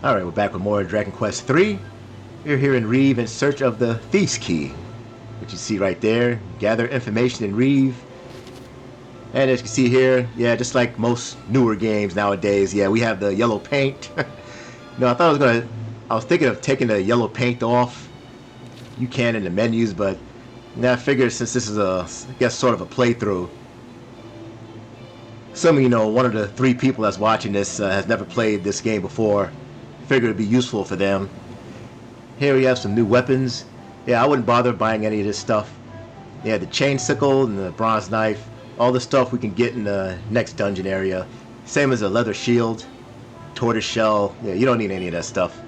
Alright, we're back with more Dragon Quest III. We're here in Reeve in search of the Thief's Key, which you see right there. Gather information in Reeve. And as you can see here, yeah, just like most newer games nowadays, yeah, we have the yellow paint. No, I was thinking of taking the yellow paint off. You can in the menus, but now I figured since this is I guess sort of a playthrough, one of the three people that's watching this has never played this game before. Figured it'd be useful for them. Here we have some new weapons. Yeah, I wouldn't bother buying any of this stuff. Yeah, the chain sickle and the bronze knife. All the stuff we can get in the next dungeon area. Same as a leather shield, tortoise shell. Yeah, you don't need any of that stuff.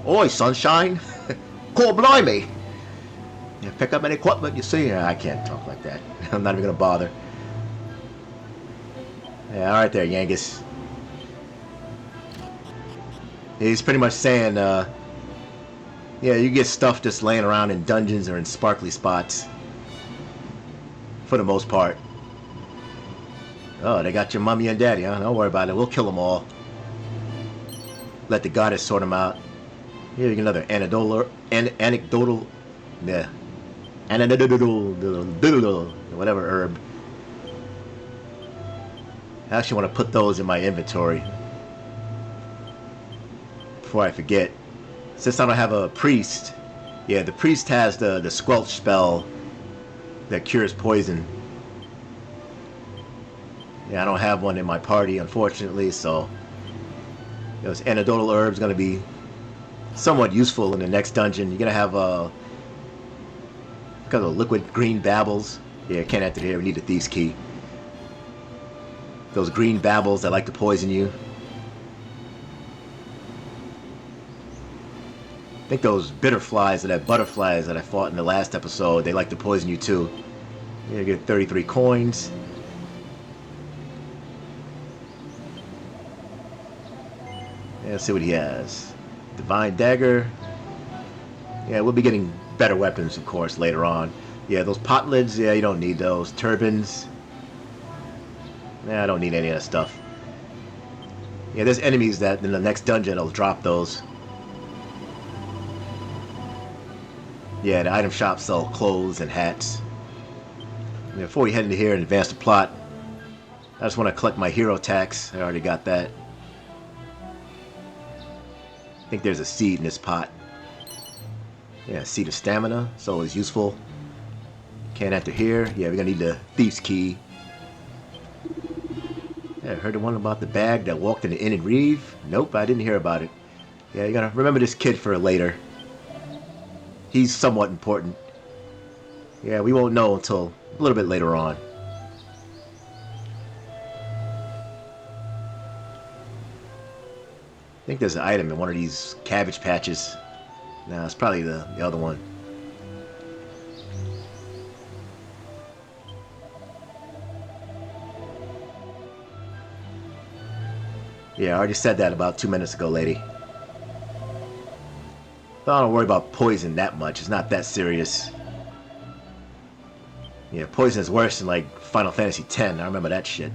Oi, sunshine! Cool, blimey! Yeah, pick up any equipment you see. I can't talk like that. I'm not even gonna bother. Yeah, alright there, Yangus. He's pretty much saying, yeah, you get stuff just laying around in dungeons or in sparkly spots. For the most part. Oh, they got your mommy and daddy, huh? Don't worry about it. We'll kill them all. Let the goddess sort them out. Here you get another anecdotal, yeah. Anecdotal, whatever herb. I actually want to put those in my inventory. Before I forget, since I don't have a priest, yeah, the priest has the squelch spell that cures poison. Yeah, I don't have one in my party, unfortunately, so those anecdotal herbs going to be somewhat useful in the next dungeon. You're going to have because of liquid green babbles. Yeah, can't enter here. We need a thief's key. Those green babbles that like to poison you. I think those bitter flies or that butterflies that I fought in the last episode, they like to poison you too. Yeah, you get 33 coins. Yeah, let's see what he has. Divine dagger. Yeah, we'll be getting better weapons, of course, later on. Yeah, those pot lids, yeah, you don't need those. Turbans. Nah, I don't need any of that stuff. Yeah, there's enemies that in the next dungeon will drop those. Yeah, the item shop sell clothes and hats. Yeah, before we head into here and advance the plot, I just want to collect my hero tax. I already got that. I think there's a seed in this pot. Yeah, seed of stamina. It's always useful. Can't enter here. Yeah, we're gonna need the thief's key. Yeah, I heard the one about the bag that walked in the inn in Reeve. Nope, I didn't hear about it. Yeah, you gotta remember this kid for later. He's somewhat important. Yeah, we won't know until a little bit later on. I think there's an item in one of these cabbage patches. No, it's probably the other one. Yeah, I already said that about 2 minutes ago, lady. I don't worry about poison that much. It's not that serious. Yeah, poison is worse than like Final Fantasy X. I remember that shit.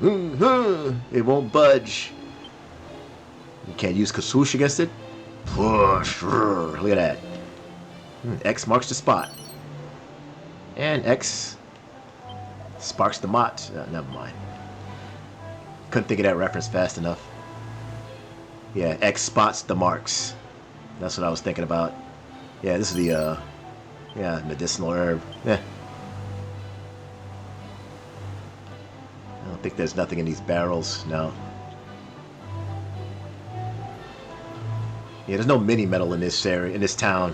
It won't budge. You can't use Kasoosh against it? Push. Look at that. X marks the spot. And X sparks the mott. Never mind. Couldn't think of that reference fast enough. Yeah, X spots the marks. That's what I was thinking about. Yeah, this is the, yeah, medicinal herb. Yeah. I don't think there's nothing in these barrels, no. Yeah, there's no mini metal in this area, in this town.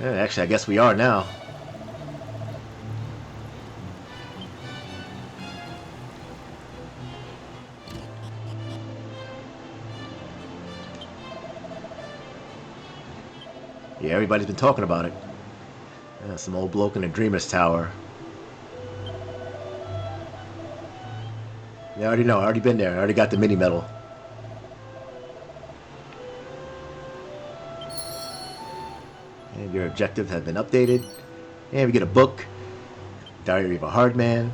Yeah, actually, I guess we are now. Yeah, everybody's been talking about it. Yeah, some old bloke in the Dreamer's Tower. Yeah, I already know. I already been there. I already got the mini medal. And your objectives have been updated. And we get a book, Diary of a Hard Man.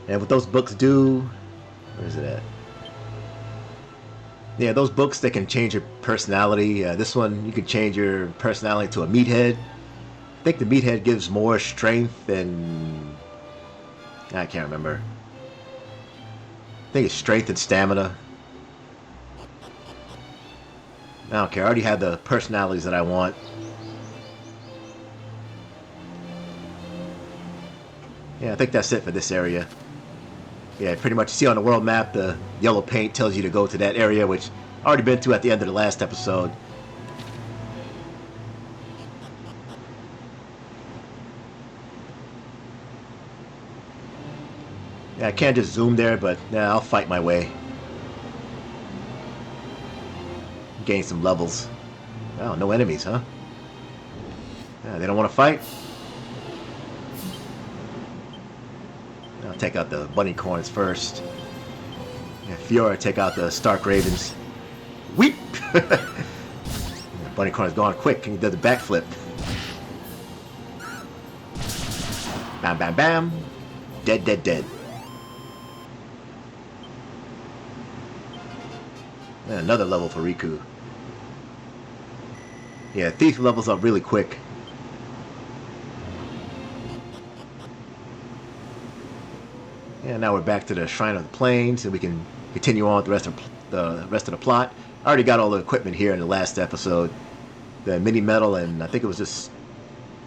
And what those books do, where is it at? Yeah, those books, they can change your personality. This one, you can change your personality to a meathead. I think the meathead gives more strength and... I can't remember. I think it's strength and stamina. I don't care. I already have the personalities that I want. Yeah, I think that's it for this area. Yeah, pretty much you see on the world map, the yellow paint tells you to go to that area, which I already been to at the end of the last episode. Yeah, I can't just zoom there, but nah, I'll fight my way. Gain some levels. Oh, no enemies, huh? Yeah, they don't want to fight? I'll take out the bunny corns first. Yeah, Fiora, take out the Stark Ravens. Weep! Bunny corn's gone quick, and he does the backflip. Bam, bam, bam. Dead, dead, dead. And another level for Riku. Yeah, Thief levels up really quick. And now we're back to the Shrine of the Plains, and we can continue on with the rest of the plot. I already got all the equipment here in the last episode. The mini medal, and I think it was just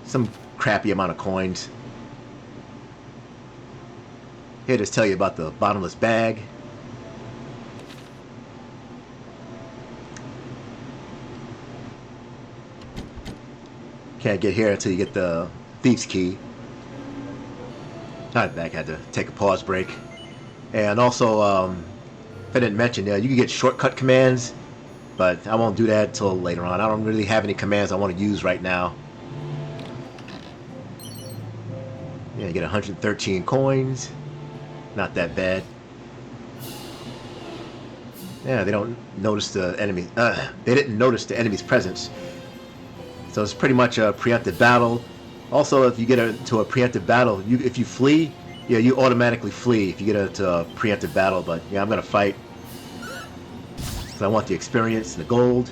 some crappy amount of coins. Here to tell you about the bottomless bag. Can't get here until you get the Thief's Key. Not back, had to take a pause break. And also, if I didn't mention, you can get shortcut commands, but I won't do that until later on. I don't really have any commands I want to use right now. Yeah, you get 113 coins. Not that bad. Yeah, they don't notice the enemy. They didn't notice the enemy's presence. So it's pretty much a preemptive battle. Also, if you get into a preemptive battle, if you flee, yeah, you automatically flee if you get into a preemptive battle. But yeah, I'm gonna fight because I want the experience and the gold.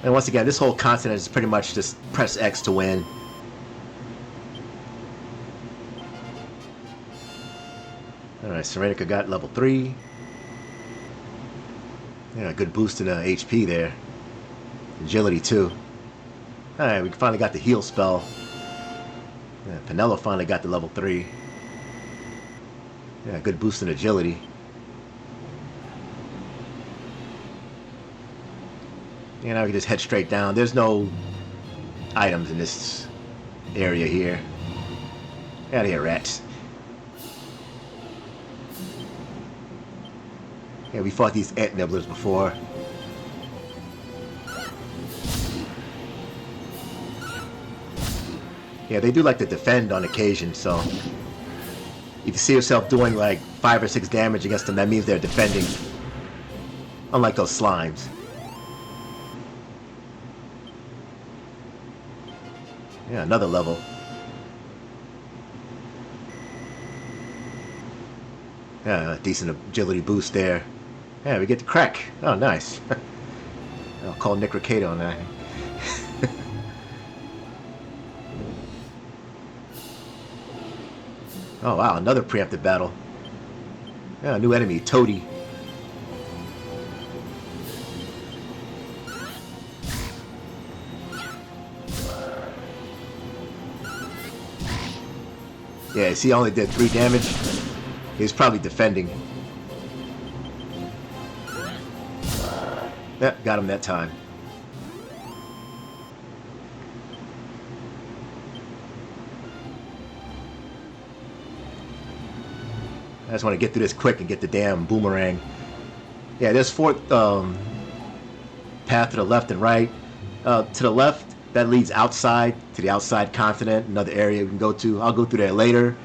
And once again, this whole continent is pretty much just press X to win. Alright, Serenica got level 3. Yeah, good boost in HP there. Agility too. Alright, we finally got the heal spell. Yeah, Penelo finally got the level 3. Yeah, good boost in agility. Yeah, now we can just head straight down. There's no items in this area here. Get out of here, rats. Yeah, we fought these ant nibblers before. Yeah, they do like to defend on occasion, so if you see yourself doing like 5 or 6 damage against them, that means they're defending. Unlike those slimes. Yeah, another level. Yeah, a decent agility boost there. Yeah, we get the crack. Oh, nice. I'll call Nick Ricado on that. Oh, wow, another preemptive battle. Yeah, a new enemy, Toady. Yeah, see, he only did 3 damage. He was probably defending. Yeah, got him that time. I just want to get through this quick and get the damn boomerang. Yeah, there's 4 path to the left and right. To the left, that leads outside, to the outside continent, another area we can go to. I'll go through there later.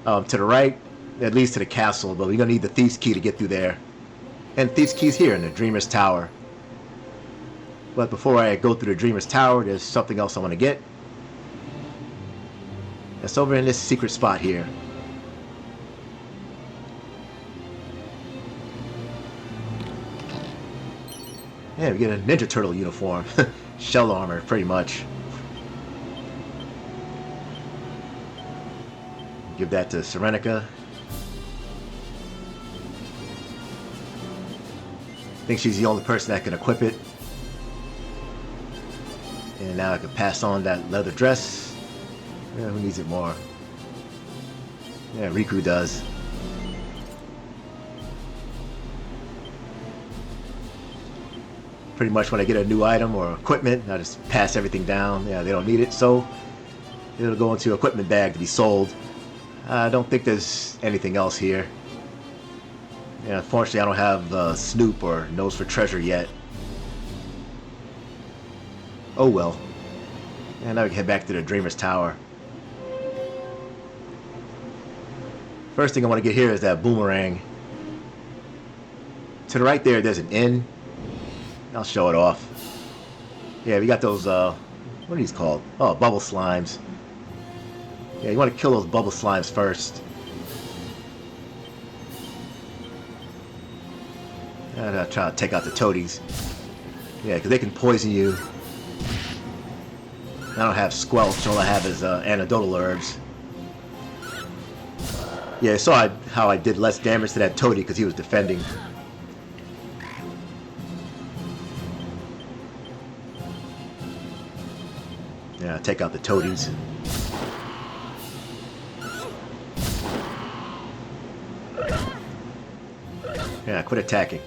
To the right, that leads to the castle, but we're going to need the Thief's Key to get through there. And Thief's Key's here in the Dreamer's Tower. But before I go through the Dreamer's Tower, there's something else I want to get. It's over in this secret spot here. Yeah, we get a Ninja Turtle uniform. Shell armor, pretty much. Give that to Serenica. I think she's the only person that can equip it. And now I can pass on that leather dress. Yeah, who needs it more? Yeah, Riku does. Pretty much when I get a new item or equipment, I just pass everything down. Yeah, they don't need it, so it'll go into an equipment bag to be sold. I don't think there's anything else here. Yeah, unfortunately I don't have Snoop or Nose for Treasure yet. Oh well. And now we can head back to the Dreamer's Tower. First thing I want to get here is that Boomerang. To the right there, there's an inn. I'll show it off. Yeah, we got those, what are these called? Oh, bubble slimes. Yeah, you want to kill those bubble slimes first. And I'll try to take out the toadies. Yeah, because they can poison you. I don't have Squelch, all I have is anecdotal herbs. Yeah, I saw how I did less damage to that toady because he was defending. Yeah, take out the toadies. Yeah, quit attacking.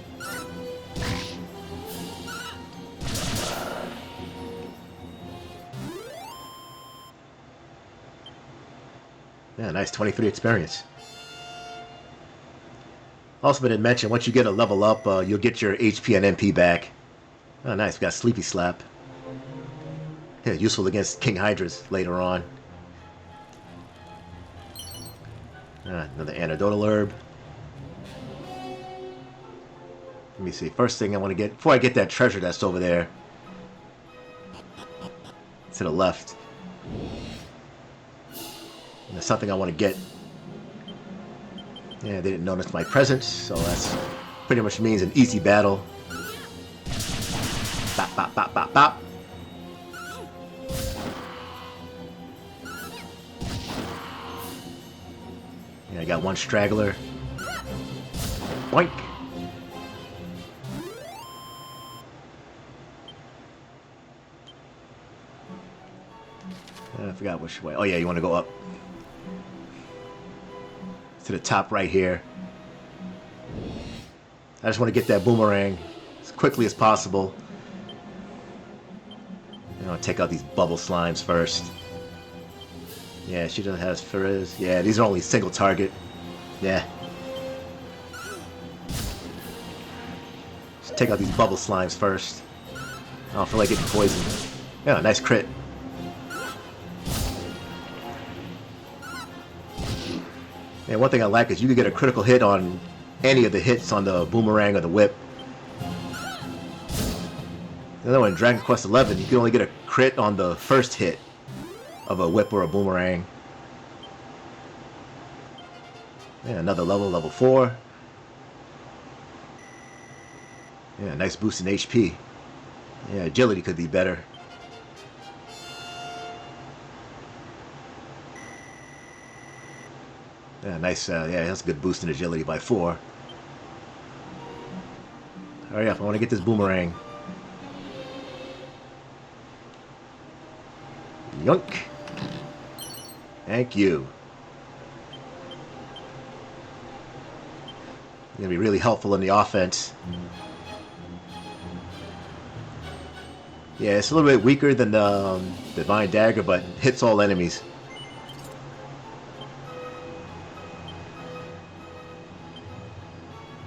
Yeah, nice 23 experience. Also been mentioned, once you get a level up, you'll get your HP and MP back. Oh, nice. We got Sleepy Slap. Yeah, useful against King Hydras later on. Another anecdotal herb. Let me see. First thing I want to get, before I get that treasure that's over there, to the left. And there's something I want to get. Yeah, they didn't notice my presence, so that's pretty much means an easy battle. Bop, bop, bop, bop, bop. Yeah, I got one straggler. Boink. I forgot which way. Oh yeah, you want to go up to the top right here. I just want to get that Boomerang as quickly as possible. You know, take out these bubble slimes first. Yeah, she doesn't have Frizz. Yeah, these are only single target. Yeah. Just take out these bubble slimes first. I don't feel like getting poisoned. Yeah, nice crit. And one thing I like is you can get a critical hit on any of the hits on the Boomerang or the Whip. Another one, in Dragon Quest XI, you can only get a crit on the first hit of a Whip or a Boomerang. Yeah, another level, level 4. Yeah, nice boost in HP. Yeah, agility could be better. Yeah, nice, yeah, that's a good boost in agility by 4. Hurry up, I want to get this Boomerang. Yoink. Thank you. Gonna be really helpful in the offense. Yeah, it's a little bit weaker than the Divine Dagger, but hits all enemies.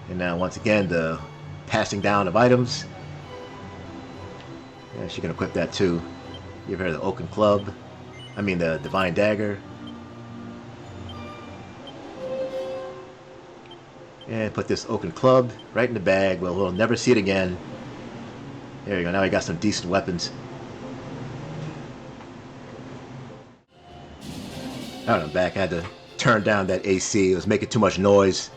And now, once again, the passing down of items. Yeah, she can equip that too. Give her the Oaken Club. I mean, the Divine Dagger. And put this oaken club right in the bag. Well, we'll never see it again. There you go. Now I got some decent weapons. Alright, I'm back. I had to turn down that AC. It was making too much noise.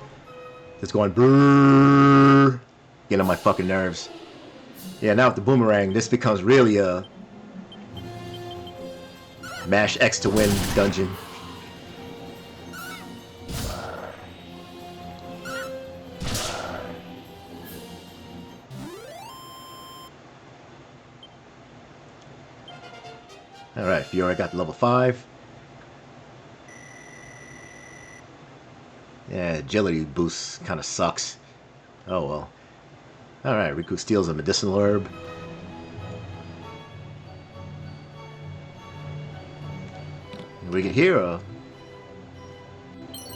It's going brrrr. Getting on my fucking nerves. Yeah, now with the boomerang, this becomes really a mash X to win dungeon. Alright, Fiora got the level 5. Yeah, agility boost kind of sucks. Oh well. Alright, Riku steals a medicinal herb. And we get here a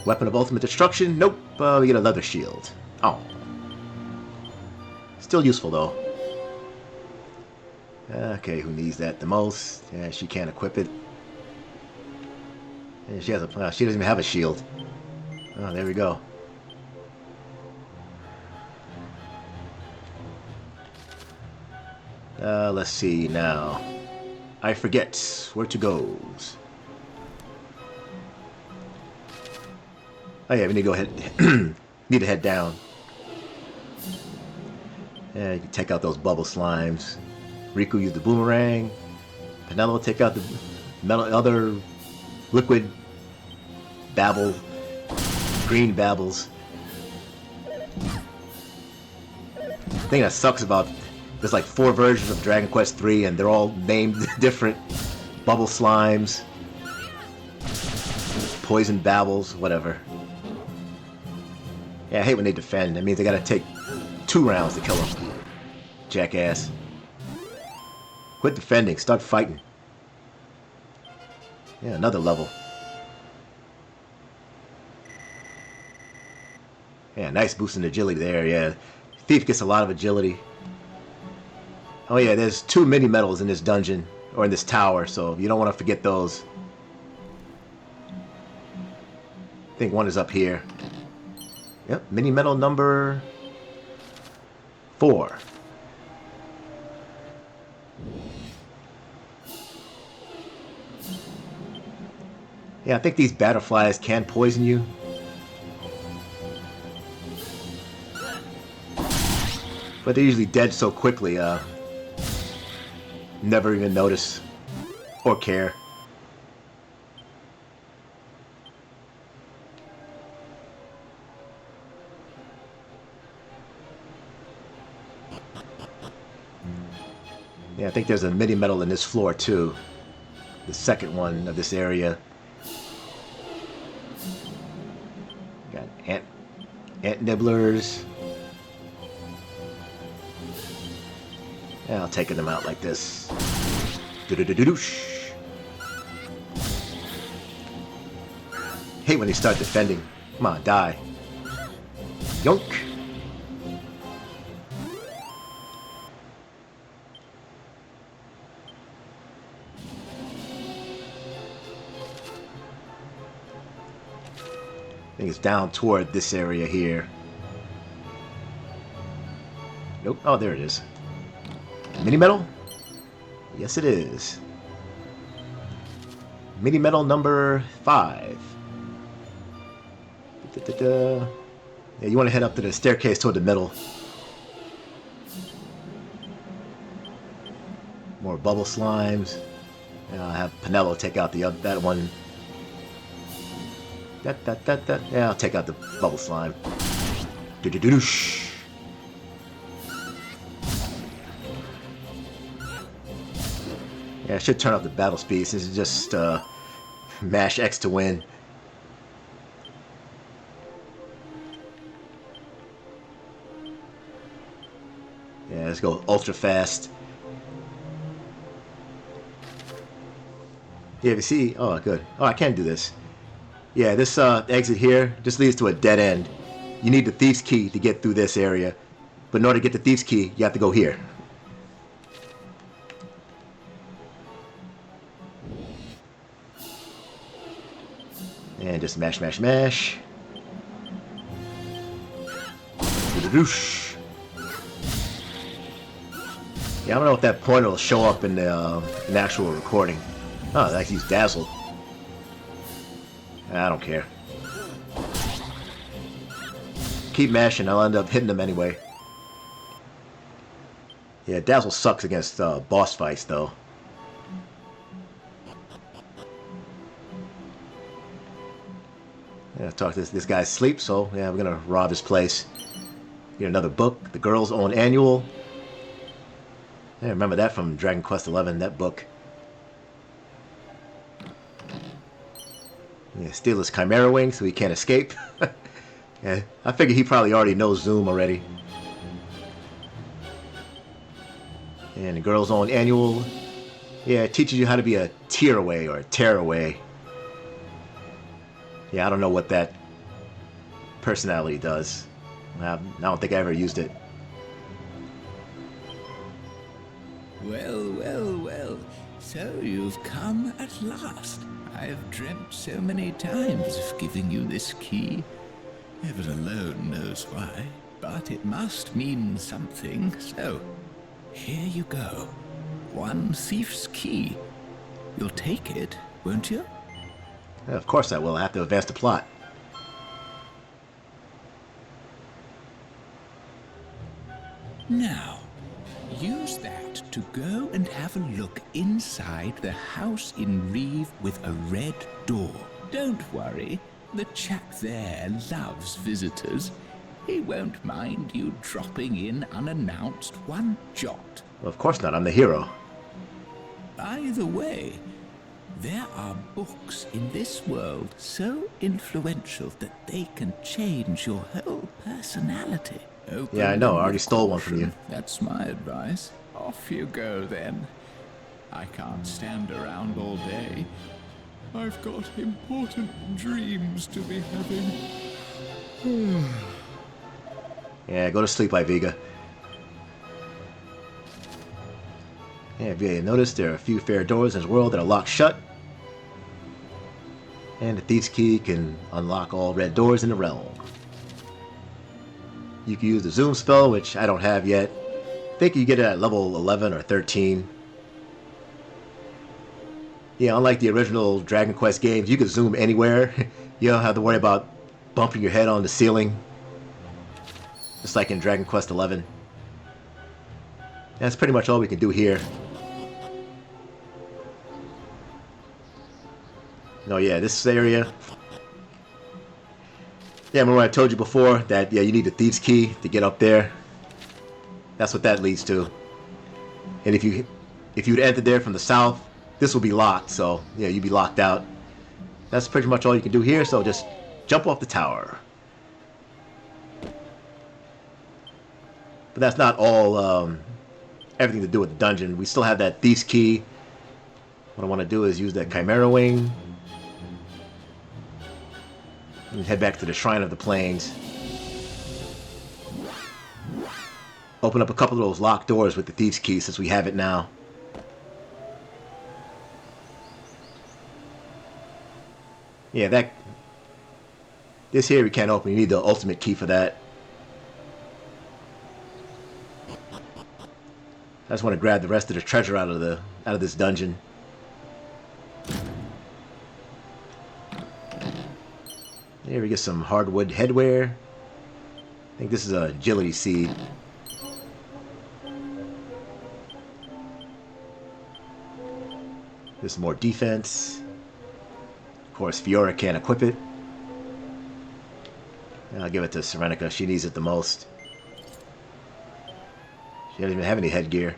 weapon of ultimate destruction. Nope, we get a leather shield. Oh. Still useful though. Okay, who needs that the most? Yeah, she can't equip it. And she doesn't even have a shield. Oh, there we go. Let's see now. I forget where to go. Oh yeah, we need to go ahead. Need to head down. Yeah, you can take out those bubble slimes. Riku used the boomerang. Penelope take out the other liquid babble, green babbles. The thing that sucks about there's like 4 versions of Dragon Quest III and they're all named different. Bubble slimes, poison babbles, whatever. Yeah, I hate when they defend. That means they gotta take 2 rounds to kill them. Jackass. Quit defending, start fighting. Yeah, another level. Yeah, nice boost in agility there, yeah. Thief gets a lot of agility. Oh yeah, there's 2 mini medals in this dungeon, or in this tower, so you don't want to forget those. I think one is up here. Yep, mini medal number 4. Yeah, I think these butterflies can poison you. But they're usually dead so quickly, never even notice or care. Yeah, I think there's a mini medal in this floor too. The second one of this area. Got ant nibblers. Yeah, I'll take them out like this. Do-do-do-do-doosh. Hate when they start defending. Come on, die. Yonk. I think it's down toward this area here. Nope. Oh, there it is. Mini medal? Yes, it is. Mini medal number 5. Yeah, you want to head up to the staircase toward the middle. More bubble slimes. And I'll have Penelope take out that one. Yeah, I'll take out the bubble slime. Do-do-do-doosh. Yeah, I should turn up the battle speed since it's just mash X to win. Yeah, let's go ultra fast. Yeah, if you see... Oh, good. Oh, I can do this. Yeah, this exit here just leads to a dead end. You need the Thief's Key to get through this area. But in order to get the Thief's Key, you have to go here. And just mash, mash, mash. Roosh. Yeah, I don't know if that pointer will show up in the actual recording. Oh, I can use Dazzle. I don't care. Keep mashing, I'll end up hitting them anyway. Yeah, Dazzle sucks against boss fights, though. Yeah, talk to this guy's asleep, so yeah, we're gonna rob his place. Get another book, The Girl's Own Annual. Yeah, remember that from Dragon Quest XI, that book. Yeah, steal his Chimera Wing so he can't escape. Yeah, I figure he probably already knows Zoom already. And The Girl's Own Annual. Yeah, it teaches you how to be a tearaway or a tearaway. Yeah, I don't know what that personality does. I don't think I ever used it. Well, well, well. So you've come at last. I've dreamt so many times of giving you this key. Heaven alone knows why, but it must mean something. So, here you go. One thief's key. You'll take it, won't you? Yeah, of course I will. I have to advance the plot. Now, use that to go and have a look inside the house in Reeve with a red door. Don't worry, the chap there loves visitors. He won't mind you dropping in unannounced one jot. Well, of course not. I'm the hero. By the way, there are books in this world so influential that they can change your whole personality. Open Yeah, I know. I them already with stole one from you. caution. That's my advice. Off you go, then. I can't stand around all day. I've got important dreams to be having. Yeah, go to sleep, Iviga. Yeah, if you notice, there are a few fair doors in this world that are locked shut. And the Thief's Key can unlock all red doors in the realm. You can use the Zoom spell, which I don't have yet. I think you get it at level 11 or 13. Yeah, unlike the original Dragon Quest games, you can zoom anywhere. You don't have to worry about bumping your head on the ceiling. Just like in Dragon Quest XI. That's pretty much all we can do here. No, yeah, this area. Yeah, remember I told you before that, yeah, you need the Thief's Key to get up there. That's what that leads to. And if you'd entered there from the south, this will be locked, so yeah, you'd be locked out. That's pretty much all you can do here, so just jump off the tower. But that's not all, everything to do with the dungeon. We still have that Thief's Key. What I want to do is use that Chimera Wing. And head back to the Shrine of the Plains. Open up a couple of those locked doors with the Thief's Key since we have it now. Yeah, this here we can't open. You need the ultimate key for that. I just want to grab the rest of the treasure out of this dungeon. Here we get some hardwood headwear. I think this is a agility seed. There's some more defense. Of course, Fiora can't equip it. And I'll give it to Serenica. She needs it the most. She doesn't even have any headgear.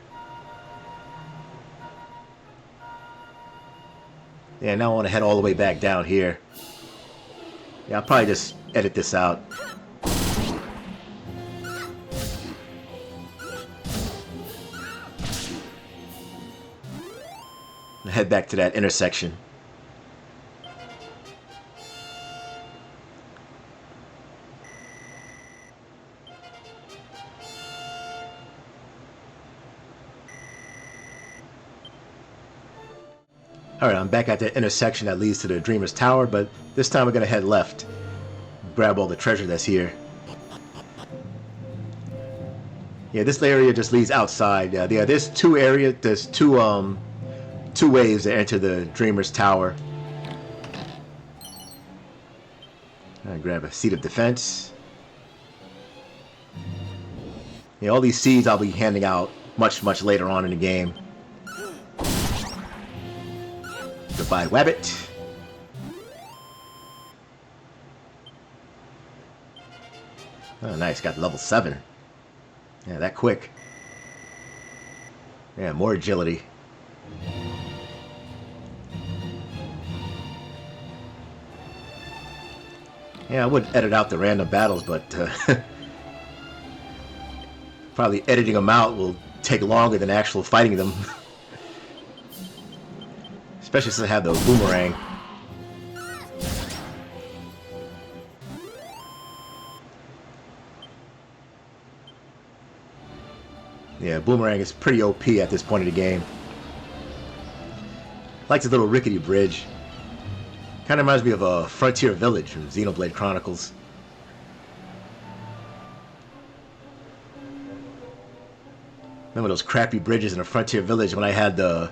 Yeah, now I want to head all the way back down here. Yeah, I'll probably just edit this out. And head back to that intersection. Alright, I'm back at the intersection that leads to the Dreamer's Tower, but this time we're going to head left. Grab all the treasure that's here. Yeah, this area just leads outside. Yeah, there's two ways to enter the Dreamer's Tower. I grab a seat of defense. Yeah, all these seeds I'll be handing out much later on in the game. Goodbye, Wabbit. Oh, nice. Got level 7. Yeah, that quick. Yeah, more agility. Yeah, I would edit out the random battles, but probably editing them out will take longer than actual fighting them. Especially since I have the Boomerang. Yeah, Boomerang is pretty OP at this point of the game. I like this little rickety bridge. Kind of reminds me of a Frontier Village from Xenoblade Chronicles. Remember those crappy bridges in a Frontier Village when I had in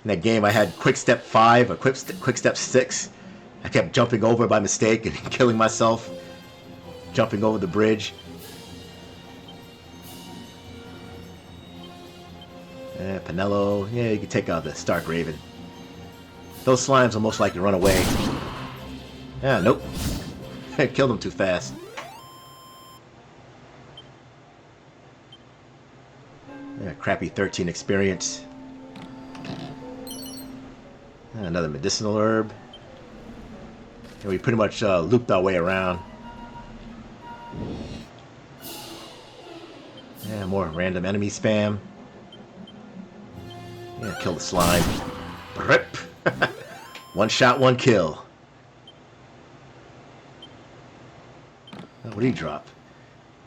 that game I had Quick Step 5 or Quick Step 6. I kept jumping over by mistake and killing myself. Jumping over the bridge. Penelo. Yeah, you can take out the Stark Raven. Those slimes will most likely run away. Yeah, nope. Killed them too fast. Yeah, crappy 13 experience. Another medicinal herb. And we pretty much looped our way around. Yeah, more random enemy spam. Yeah, kill the slime. Rip. One shot, one kill. What did he drop?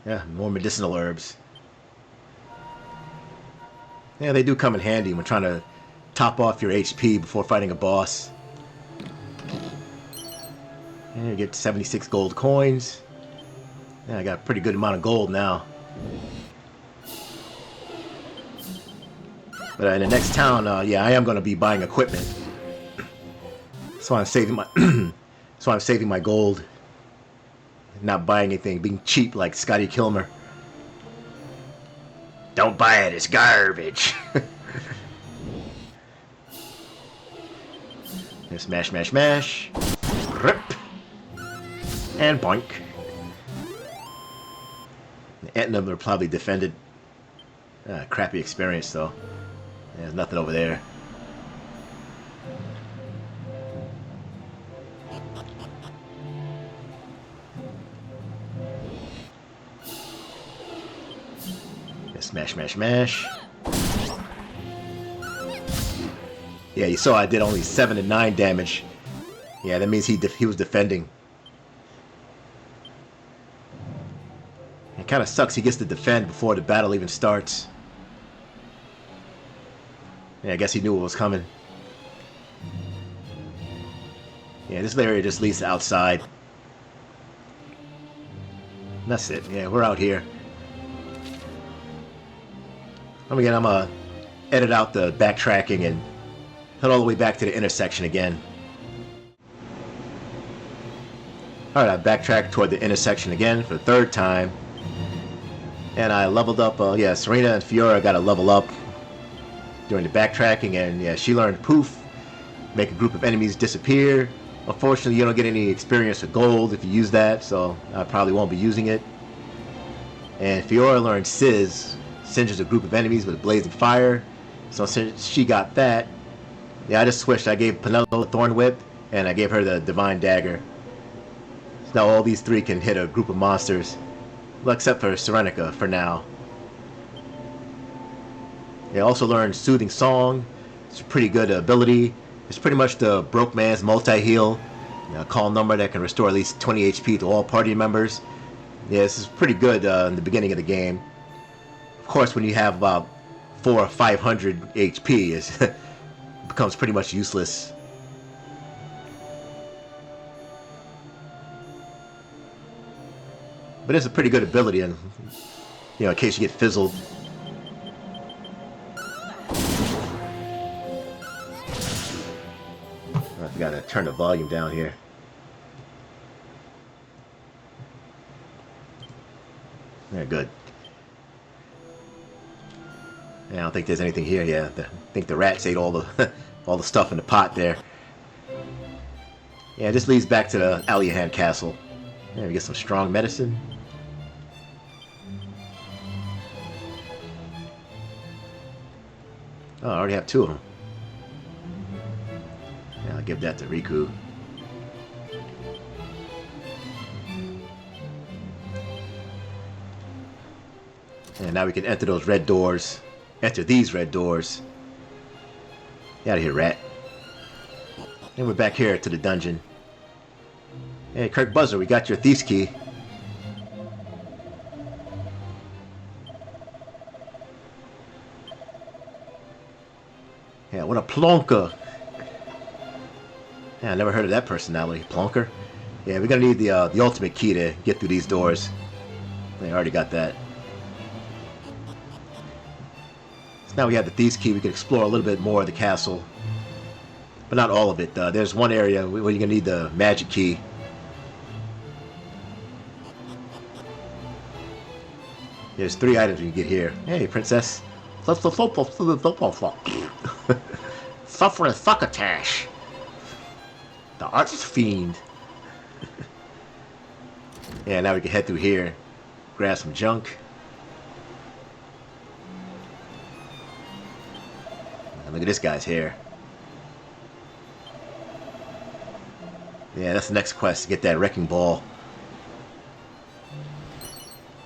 Yeah, more medicinal herbs. Yeah, they do come in handy when trying to top off your HP before fighting a boss. And you get 76 gold coins. Yeah, I got a pretty good amount of gold now. But in the next town, yeah, I am going to be buying equipment. So I'm saving my gold. Not buying anything, being cheap like Scotty Kilmer. Don't buy it, it's garbage. Smash, smash, smash. Rip. And boink. The Etna are probably defended. Crappy experience though. There's nothing over there. Smash, smash, smash. Yeah, you saw I did only 7 and 9 damage. Yeah, that means he was defending. It kind of sucks he gets to defend before the battle even starts. Yeah, I guess he knew what was coming. Yeah, this area just leads to outside. And that's it. Yeah, we're out here. Again, I'm gonna edit out the backtracking and head all the way back to the intersection again. Alright, I backtracked toward the intersection again for the 3rd time. And I leveled up, yeah, Serena and Fiora got to level up during the backtracking, and yeah, she learned Poof, make a group of enemies disappear. Unfortunately, you don't get any experience with gold if you use that, so I probably won't be using it. And Fiora learned Sizz, singes a group of enemies with blazing fire. So since she got that, yeah, I just switched. I gave Penelo the Thorn Whip, and I gave her the Divine Dagger. So now all these 3 can hit a group of monsters. Well, except for Serenica for now. They also learned Soothing Song. It's a pretty good ability. It's pretty much the Broke Man's multi-heal. Call number that can restore at least 20 HP to all party members. Yeah, this is pretty good in the beginning of the game. Of course, when you have about 400 or 500 HP, it becomes pretty much useless. But it's a pretty good ability, and You know, in case you get fizzled. I forgot to turn the volume down here. Yeah, good. Yeah, I don't think there's anything here. Yeah, I think the rats ate all the all the stuff in the pot there. Yeah, this leads back to the Aliahan Castle. Yeah, we get some strong medicine. Oh, I already have 2 of them. Yeah, I'll give that to Riku. And now we can enter those red doors. Enter these red doors. Get out of here, rat. And we're back here to the dungeon. Hey, Kirk Buzzer, we got your thief's key. Yeah, what a plonker. Yeah, I never heard of that personality. Plonker? Yeah, we're gonna need the ultimate key to get through these doors. I already got that. So now we have the thief's key. We can explore a little bit more of the castle. But not all of it. There's one area where you're gonna need the magic key. There's 3 items you can get here. Hey, princess. Suffering succotash. The archfiend. Yeah, now we can head through here. Grab some junk. And look at this guy's hair. Yeah, that's the next quest, to get that wrecking ball.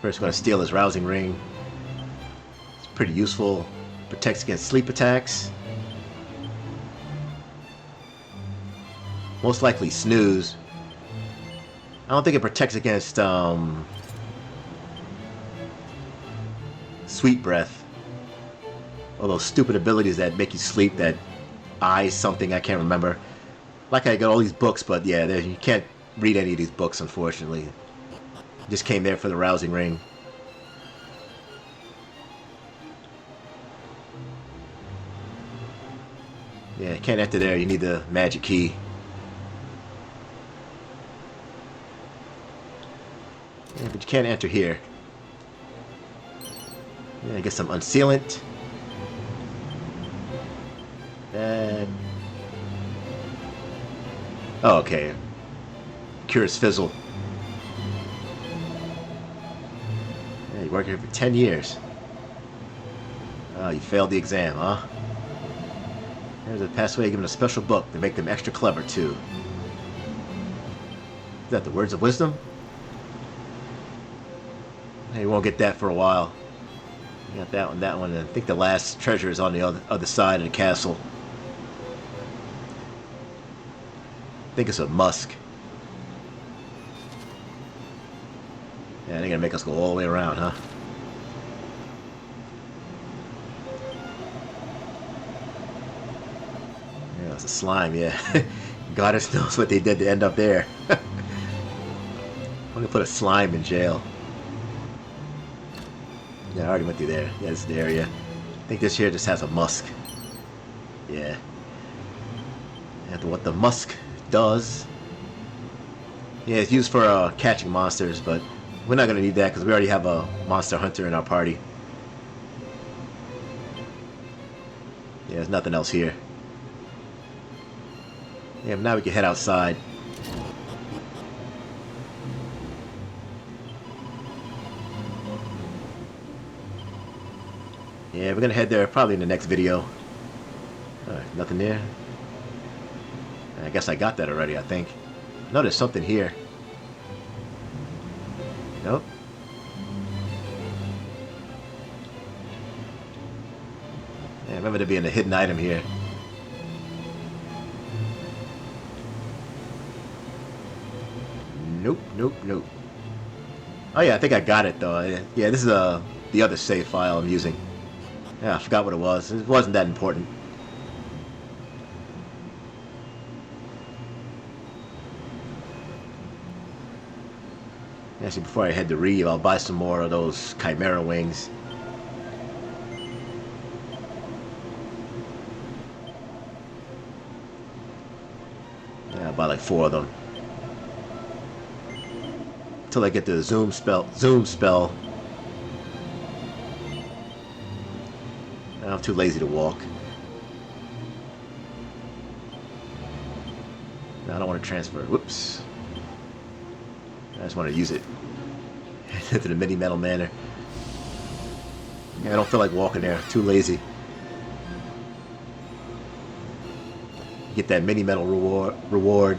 First, we're going to steal his rousing ring. It's pretty useful. Protects against sleep attacks. Most likely snooze. I don't think it protects against sweet breath. All those stupid abilities that make you sleep, that eyes something, I can't remember. Like I got all these books, but yeah, you can't read any of these books, unfortunately. Just came there for the rousing ring. Yeah, you can't enter there. You need the magic key. Yeah, but you can't enter here. Yeah, get some unsealant. Oh, okay. Cures fizzle. Yeah, you worked here for 10 years. Oh, you failed the exam, huh? There's a passway given a special book to make them extra clever, too. Is that the words of wisdom? Hey, you won't get that for a while. You got that one, and I think the last treasure is on the other side of the castle. I think it's a musk. Yeah, they're gonna make us go all the way around, huh? Yeah, it's a slime, yeah. Garter knows what they did to end up there. I'm gonna put a slime in jail. Yeah, I already went through there. Yeah, this is the area. I think this here just has a musk. Yeah. And what the musk does. Yeah, it's used for catching monsters, but we're not going to need that because we already have a monster hunter in our party. Yeah, there's nothing else here. Yeah, but now we can head outside. Yeah, we're going to head there probably in the next video. Nothing there. I guess I got that already, I think. No, there's something here. Nope. Yeah, remember there being a hidden item here. Nope, nope, nope. Oh yeah, I think I got it though. Yeah, this is the other save file I'm using. Yeah, I forgot what it was. It wasn't that important. Yeah, Actually, before I head to Reeve, I'll buy some more of those Chimera wings. Yeah, I'll buy like 4 of them. Until I get the zoom spell. I'm too lazy to walk. No, I don't want to transfer. Whoops. I just want to use it to the mini metal manor. Yeah, I don't feel like walking there. Too lazy. Get that mini metal reward.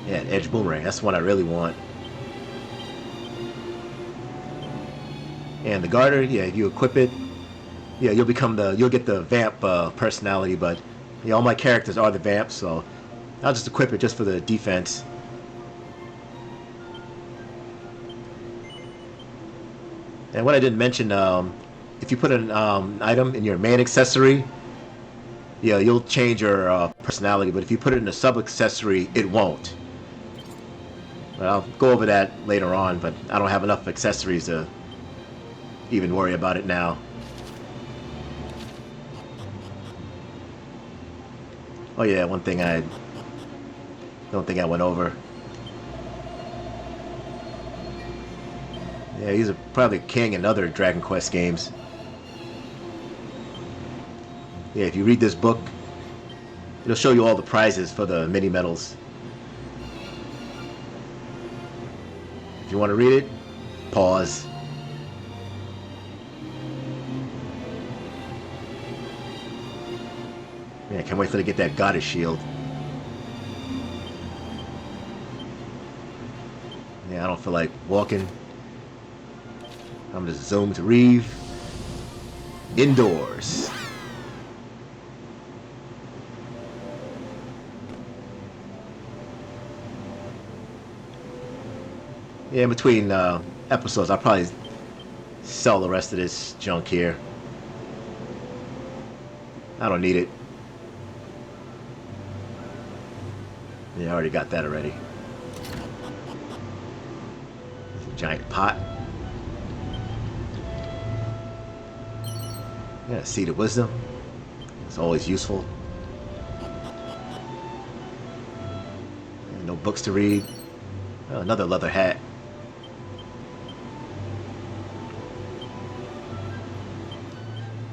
Yeah, Edge Boomerang. That's the one I really want. And the Garter, yeah, if you equip it, yeah, you'll get the vamp personality. But yeah, all my characters are the vamps, so I'll just equip it just for the defense. And what I didn't mention, if you put an item in your main accessory, yeah, you'll change your personality. But if you put it in a sub accessory, it won't. But I'll go over that later on, but I don't have enough accessories to even worry about it now. Oh yeah, one thing I don't think I went over. Yeah, he's probably king in other Dragon Quest games. Yeah, if you read this book, it'll show you all the prizes for the mini medals. If you want to read it, pause. Yeah, I can't wait for to get that Goddess shield. Yeah, I don't feel like walking. I'm just zoom to Reeve. Indoors. Yeah, in between episodes, I'll probably sell the rest of this junk here. I don't need it. Yeah, I already got that already. Giant pot. Yeah, Seed of Wisdom. It's always useful. No books to read. Oh, another leather hat.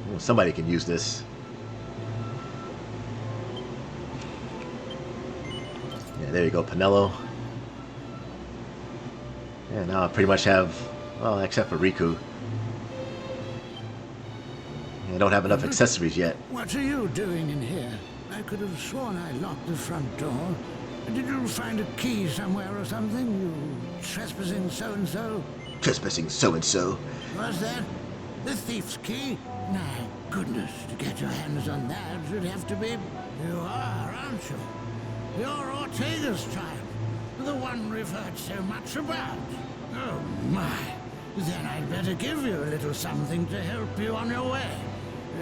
Well, somebody can use this. Yeah, there you go, Pinello. Yeah, now I pretty much have, well, except for Riku. I don't have enough accessories yet. What are you doing in here? I could have sworn I locked the front door. Did you find a key somewhere or something? You trespassing so-and-so? Trespassing so-and-so. Was that the thief's key? My goodness, to get your hands on that would have to be... You are, aren't you? You're Ortega's child. The one we've heard so much about. Oh, my. Then I'd better give you a little something to help you on your way.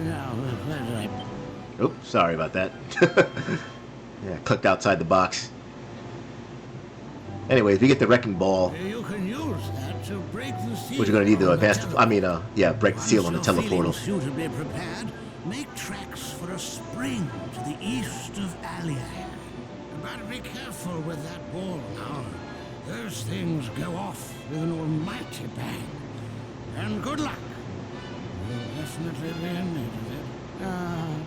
Now, where did I... Oops, sorry about that. Yeah, clicked outside the box. Anyways, we get the wrecking ball. You can use that to break the seal. Which you're gonna need to advance. Yeah, break the seal on the Once you're teleportal. feeling suitably prepared, make tracks for a spring to the east of Aliahan. But be careful with that ball now. Those things go off with an almighty bang. And good luck. You'll definitely be in need of it.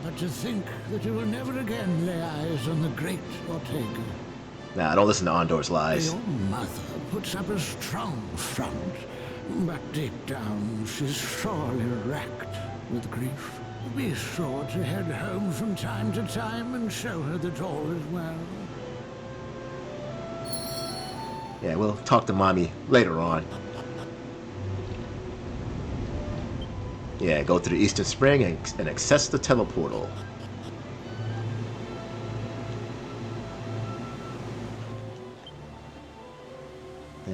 But to think that you will never again lay eyes on the great Ortega. Nah, don't listen to Ondor's lies. Your mother puts up a strong front, but deep down she's sorely racked with grief. Be sure to head home from time to time and show her that all is well. Yeah, we'll talk to Mommy later on. Yeah, go to the Eastern Spring and access the teleportal.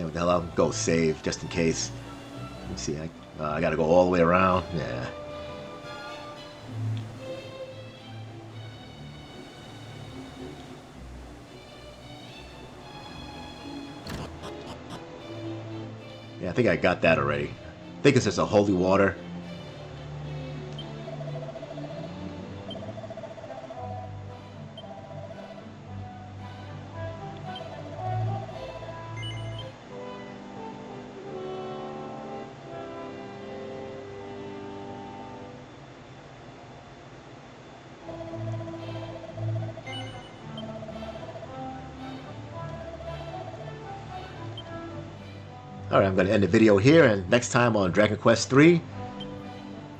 what the hell, I'll go save just in case. Let me see, I gotta go all the way around. Yeah. Yeah, I think I got that already. I think it's just a holy water. Alright, I'm going to end the video here, and next time on Dragon Quest III,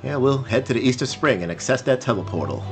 yeah, we'll head to the Eastern Spring and access that teleportal.